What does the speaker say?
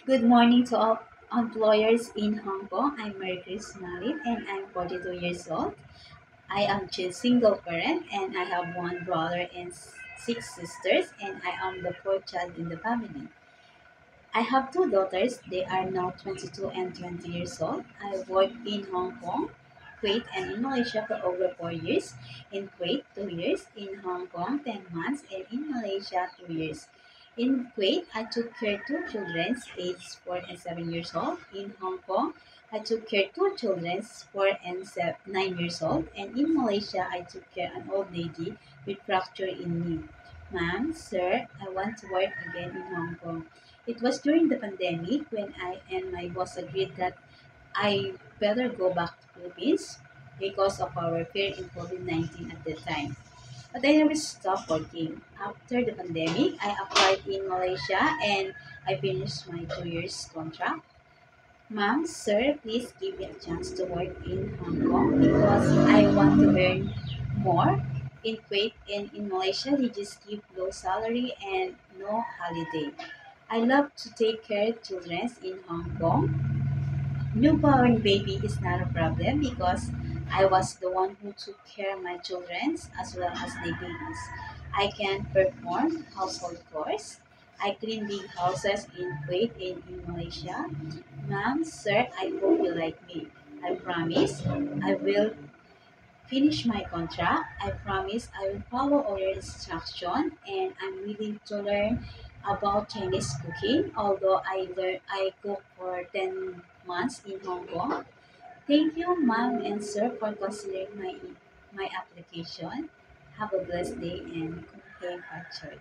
Good morning to all employers in Hong Kong. I'm Mary Grace Malin and I'm 42 years old. I am a single parent and I have one brother and six sisters and I am the fourth child in the family. I have two daughters. They are now 22 and 20 years old. I work in Hong Kong, Kuwait and in Malaysia for over 4 years. In Kuwait, 2 years. In Hong Kong, 10 months. And in Malaysia, 2 years. In Kuwait, I took care two children aged 4 and 7 years old. In Hong Kong, I took care two children 4 and 9 years old. And in Malaysia, I took care an old lady with fracture in knee. Ma'am, sir, I want to work again in Hong Kong. It was during the pandemic when I and my boss agreed that I better go back to Philippines because of our fear in COVID-19 at the time. But I never stopped working. After the pandemic, I applied in Malaysia and I finished my 2 years contract. Ma'am, sir, please give me a chance to work in Hong Kong because I want to earn more. In Kuwait and in Malaysia, they just give low salary and no holiday. I love to take care of children in Hong Kong. Newborn baby is not a problem because I was the one who took care of my children as well as the babies. I can perform household chores. I clean big houses in Kuwait and in Malaysia. Ma'am, sir, I hope you like me. I promise I will finish my contract. I promise I will follow all your instruction and I'm willing to learn about Chinese cooking. Although I cook for 10 months in Hong Kong. Thank you, ma'am and sir, for considering my application. Have a blessed day and Kung Hei Fat Choy.